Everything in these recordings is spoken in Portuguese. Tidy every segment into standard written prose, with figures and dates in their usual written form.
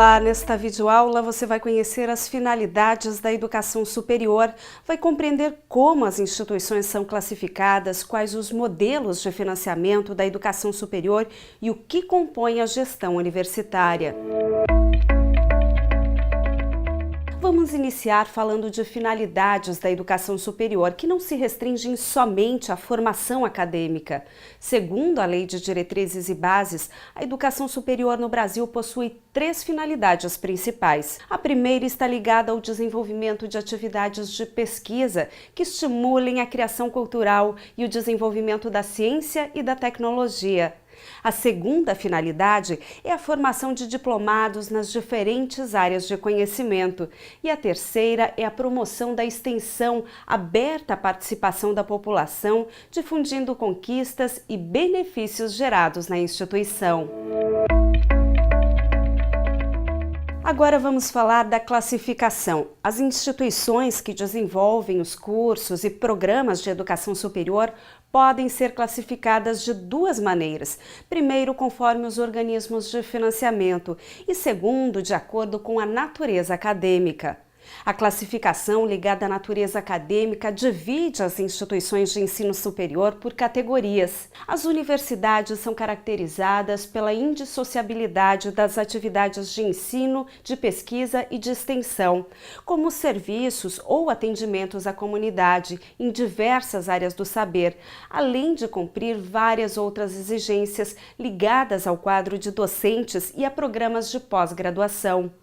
Olá, nesta videoaula você vai conhecer as finalidades da educação superior, vai compreender como as instituições são classificadas, quais os modelos de financiamento da educação superior e o que compõe a gestão universitária. Vamos iniciar falando de finalidades da educação superior, que não se restringem somente à formação acadêmica. Segundo a Lei de Diretrizes e Bases, a educação superior no Brasil possui 3 finalidades principais. A primeira está ligada ao desenvolvimento de atividades de pesquisa que estimulem a criação cultural e o desenvolvimento da ciência e da tecnologia. A segunda finalidade é a formação de diplomados nas diferentes áreas de conhecimento. E a terceira é a promoção da extensão aberta à participação da população, difundindo conquistas e benefícios gerados na instituição. Agora vamos falar da classificação. As instituições que desenvolvem os cursos e programas de educação superior podem ser classificadas de 2 maneiras. Primeiro, conforme os organismos de financiamento e segundo, de acordo com a natureza acadêmica. A classificação ligada à natureza acadêmica divide as instituições de ensino superior por categorias. As universidades são caracterizadas pela indissociabilidade das atividades de ensino, de pesquisa e de extensão, como serviços ou atendimentos à comunidade em diversas áreas do saber, além de cumprir várias outras exigências ligadas ao quadro de docentes e a programas de pós-graduação.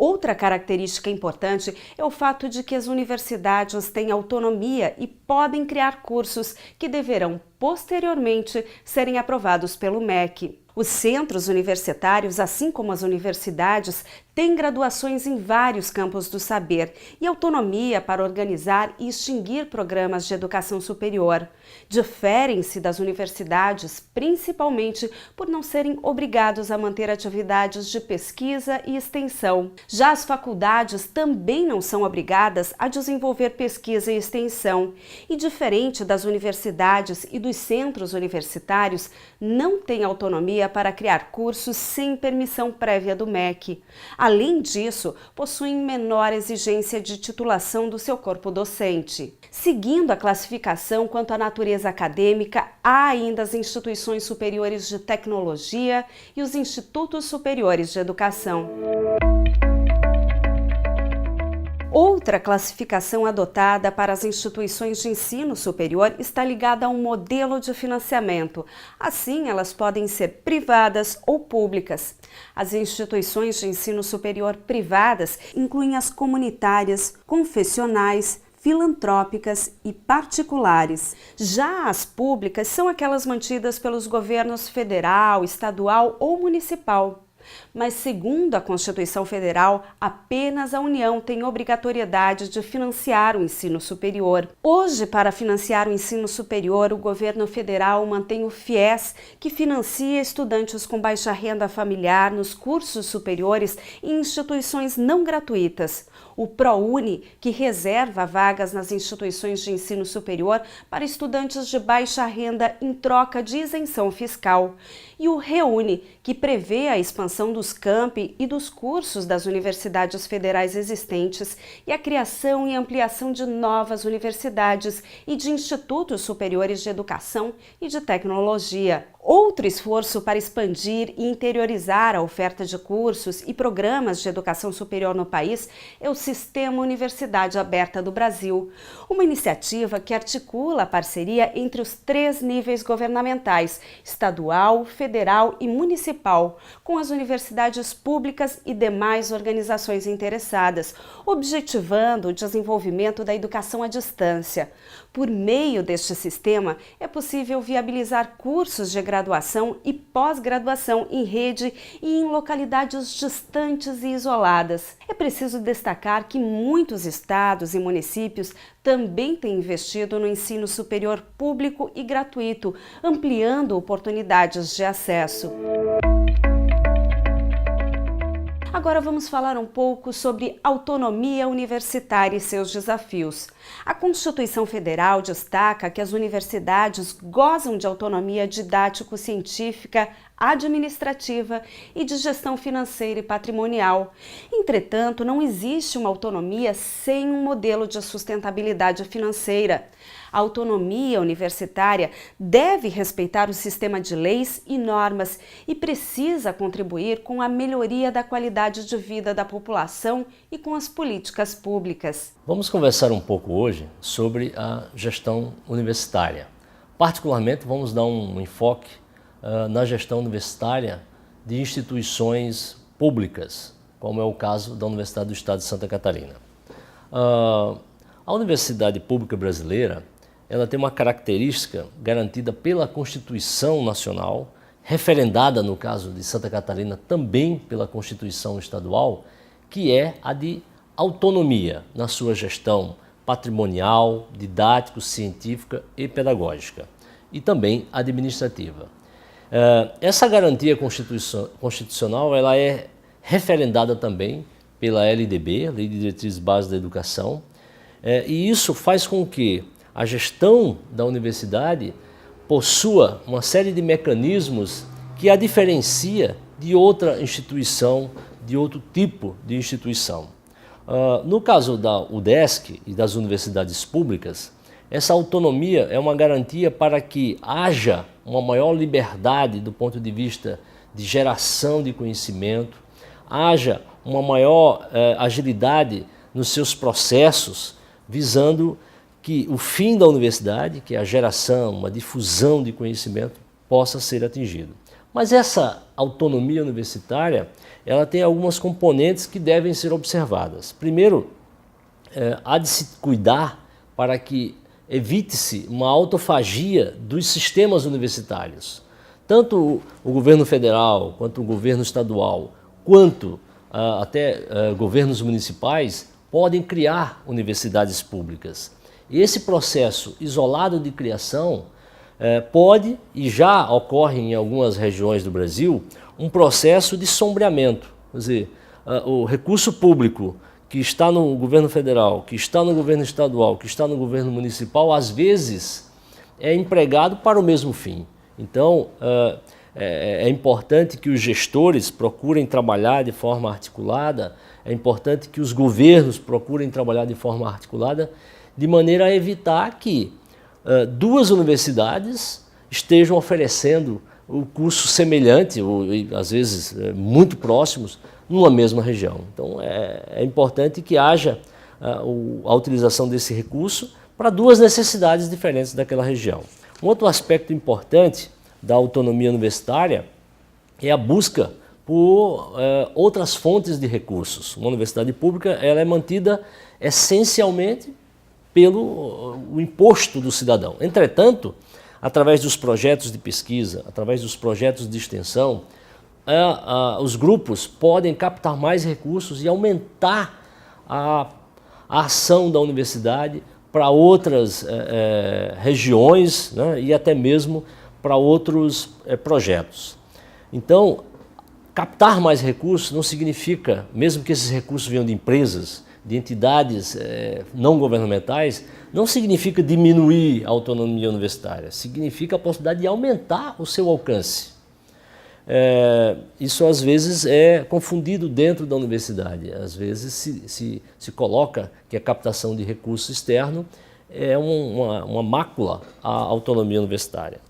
Outra característica importante é o fato de que as universidades têm autonomia e podem criar cursos que deverão posteriormente serem aprovados pelo MEC. Os centros universitários, assim como as universidades, têm graduações em vários campos do saber e autonomia para organizar e extinguir programas de educação superior. Diferem-se das universidades, principalmente por não serem obrigados a manter atividades de pesquisa e extensão. Já as faculdades também não são obrigadas a desenvolver pesquisa e extensão. E diferente das universidades e dos centros universitários, não têm autonomia para criar cursos sem permissão prévia do MEC. Além disso, possuem menor exigência de titulação do seu corpo docente. Seguindo a classificação quanto à natureza acadêmica, há ainda as instituições superiores de tecnologia e os institutos superiores de educação. Outra classificação adotada para as instituições de ensino superior está ligada a um modelo de financiamento. Assim, elas podem ser privadas ou públicas. As instituições de ensino superior privadas incluem as comunitárias, confessionais, filantrópicas e particulares. Já as públicas são aquelas mantidas pelos governos federal, estadual ou municipal. Mas, segundo a Constituição Federal, apenas a União tem obrigatoriedade de financiar o ensino superior. Hoje, para financiar o ensino superior, o governo federal mantém o FIES, que financia estudantes com baixa renda familiar nos cursos superiores em instituições não gratuitas. O ProUni, que reserva vagas nas instituições de ensino superior para estudantes de baixa renda em troca de isenção fiscal. E o REUNI, que prevê a expansão dos campi e dos cursos das universidades federais existentes e a criação e ampliação de novas universidades e de institutos superiores de educação e de tecnologia. Outro esforço para expandir e interiorizar a oferta de cursos e programas de educação superior no país é o Sistema Universidade Aberta do Brasil, uma iniciativa que articula a parceria entre os 3 níveis governamentais, estadual, federal e municipal, com as universidades públicas e demais organizações interessadas, objetivando o desenvolvimento da educação à distância. Por meio deste sistema, é possível viabilizar cursos de graduação e pós-graduação em rede e em localidades distantes e isoladas. É preciso destacar que muitos estados e municípios também têm investido no ensino superior público e gratuito, ampliando oportunidades de acesso. Agora vamos falar um pouco sobre autonomia universitária e seus desafios. A Constituição Federal destaca que as universidades gozam de autonomia didático-científica, administrativa e de gestão financeira e patrimonial. Entretanto, não existe uma autonomia sem um modelo de sustentabilidade financeira. A autonomia universitária deve respeitar o sistema de leis e normas e precisa contribuir com a melhoria da qualidade de vida da população e com as políticas públicas. Vamos conversar um pouco hoje sobre a gestão universitária. Particularmente, vamos dar um enfoque na gestão universitária de instituições públicas, como é o caso da Universidade do Estado de Santa Catarina. A Universidade Pública Brasileira, ela tem uma característica garantida pela Constituição Nacional, referendada no caso de Santa Catarina também pela Constituição Estadual, que é a de autonomia na sua gestão patrimonial, didático, científica e pedagógica, e também administrativa. Essa garantia constitucional ela é referendada também pela LDB, Lei de Diretrizes Básicas da Educação, e isso faz com que a gestão da universidade possua uma série de mecanismos que a diferencia de outra instituição, de outro tipo de instituição. No caso da UDESC e das universidades públicas, essa autonomia é uma garantia para que haja uma maior liberdade do ponto de vista de geração de conhecimento, haja uma maior agilidade nos seus processos, visando que o fim da universidade, que é a geração, a difusão de conhecimento, possa ser atingido. Mas essa autonomia universitária, ela tem algumas componentes que devem ser observadas. Primeiro, há de se cuidar para que evite-se uma autofagia dos sistemas universitários. Tanto o governo federal, quanto o governo estadual, quanto até governos municipais podem criar universidades públicas. E esse processo isolado de criação pode, e já ocorre em algumas regiões do Brasil, um processo de sombreamento. Quer dizer, o recurso público que está no governo federal, que está no governo estadual, que está no governo municipal, às vezes é empregado para o mesmo fim. Então, é importante que os gestores procurem trabalhar de forma articulada, é importante que os governos procurem trabalhar de forma articulada, de maneira a evitar que duas universidades estejam oferecendo o curso semelhante, ou às vezes muito próximos, numa mesma região. Então é importante que haja a utilização desse recurso para duas necessidades diferentes daquela região. Um outro aspecto importante da autonomia universitária é a busca por outras fontes de recursos. Uma universidade pública ela é mantida essencialmente pelo o imposto do cidadão. Entretanto, através dos projetos de pesquisa, através dos projetos de extensão, os grupos podem captar mais recursos e aumentar a ação da universidade para outras regiões, né, e até mesmo para outros projetos. Então, captar mais recursos não significa, mesmo que esses recursos venham de empresas, de entidades não governamentais, não significa diminuir a autonomia universitária, significa a possibilidade de aumentar o seu alcance. Isso às vezes é confundido dentro da universidade, às vezes se coloca que a captação de recurso externo é uma mácula à autonomia universitária.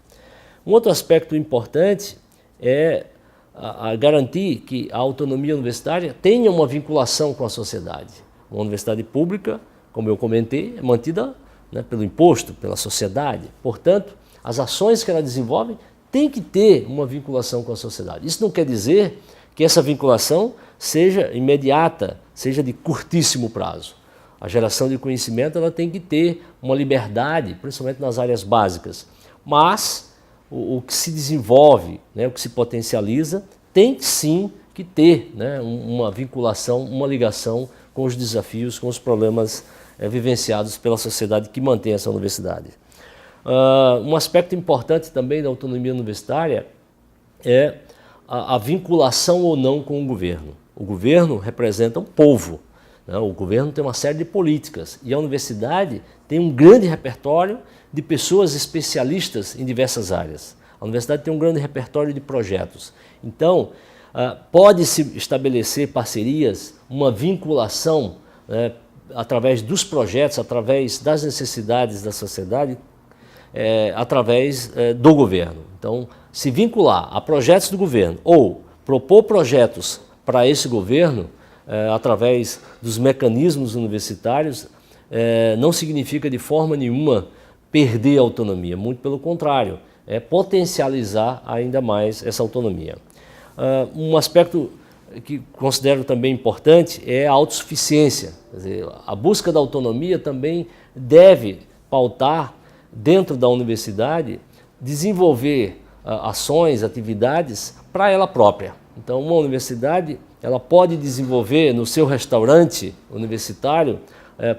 Um outro aspecto importante é a garantir que a autonomia universitária tenha uma vinculação com a sociedade. Uma universidade pública, como eu comentei, é mantida, né, pelo imposto, pela sociedade. Portanto, as ações que ela desenvolve têm que ter uma vinculação com a sociedade. Isso não quer dizer que essa vinculação seja imediata, seja de curtíssimo prazo. A geração de conhecimento ela tem que ter uma liberdade, principalmente nas áreas básicas. Mas o que se desenvolve, né, o que se potencializa, tem sim que ter, né, uma vinculação, uma ligação com os desafios, com os problemas vivenciados pela sociedade que mantém essa universidade. Um aspecto importante também da autonomia universitária é a vinculação ou não com o governo. O governo representa um povo, né? O governo tem uma série de políticas e a universidade tem um grande repertório de pessoas especialistas em diversas áreas. A universidade tem um grande repertório de projetos. Então, pode-se estabelecer parcerias, uma vinculação, né, através dos projetos, através das necessidades da sociedade, através do governo. Então, se vincular a projetos do governo ou propor projetos para esse governo, através dos mecanismos universitários, não significa de forma nenhuma perder a autonomia, muito pelo contrário, é potencializar ainda mais essa autonomia. Um aspecto que considero também importante é a autossuficiência. Quer dizer, a busca da autonomia também deve pautar, dentro da universidade, desenvolver ações, atividades para ela própria. Então, uma universidade ela pode desenvolver no seu restaurante universitário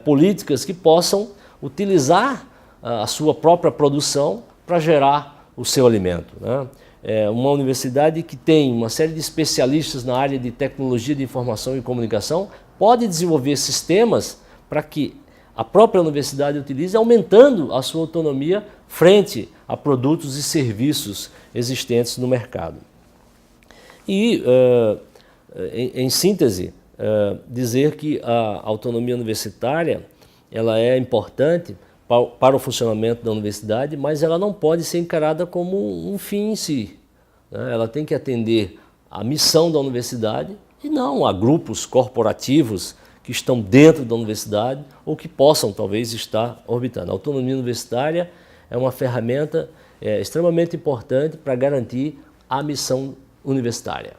políticas que possam utilizar a sua própria produção para gerar o seu alimento, né? Uma universidade que tem uma série de especialistas na área de tecnologia de informação e comunicação pode desenvolver sistemas para que a própria universidade utilize, aumentando a sua autonomia frente a produtos e serviços existentes no mercado. E, em síntese, dizer que a autonomia universitária ela é importante para o funcionamento da universidade, mas ela não pode ser encarada como um fim em si, né? Ela tem que atender à missão da universidade e não a grupos corporativos que estão dentro da universidade ou que possam talvez estar orbitando. A autonomia universitária é uma ferramenta extremamente importante para garantir a missão universitária.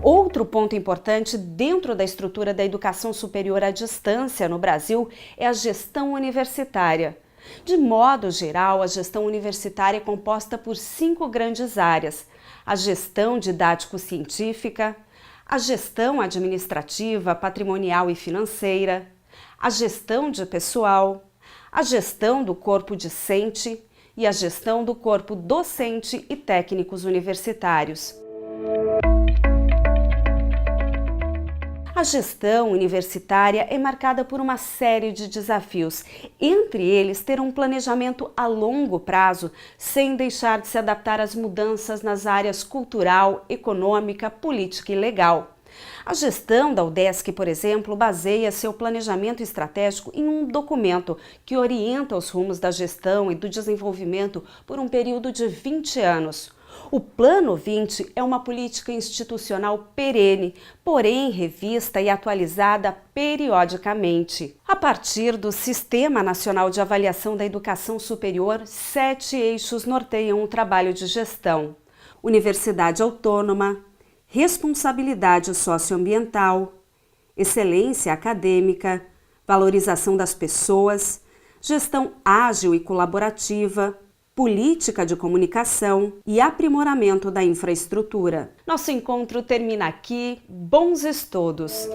Outro ponto importante dentro da estrutura da educação superior à distância no Brasil é a gestão universitária. De modo geral, a gestão universitária é composta por 5 grandes áreas: a gestão didático-científica, a gestão administrativa, patrimonial e financeira, a gestão de pessoal, a gestão do corpo discente e a gestão do corpo docente e técnicos universitários. A gestão universitária é marcada por uma série de desafios, entre eles ter um planejamento a longo prazo, sem deixar de se adaptar às mudanças nas áreas cultural, econômica, política e legal. A gestão da UDESC, por exemplo, baseia seu planejamento estratégico em um documento que orienta os rumos da gestão e do desenvolvimento por um período de 20 anos. O Plano 20 é uma política institucional perene, porém revista e atualizada periodicamente. A partir do Sistema Nacional de Avaliação da Educação Superior, 7 eixos norteiam o trabalho de gestão: universidade autônoma, responsabilidade socioambiental, excelência acadêmica, valorização das pessoas, gestão ágil e colaborativa, política de comunicação e aprimoramento da infraestrutura. Nosso encontro termina aqui. Bons estudos!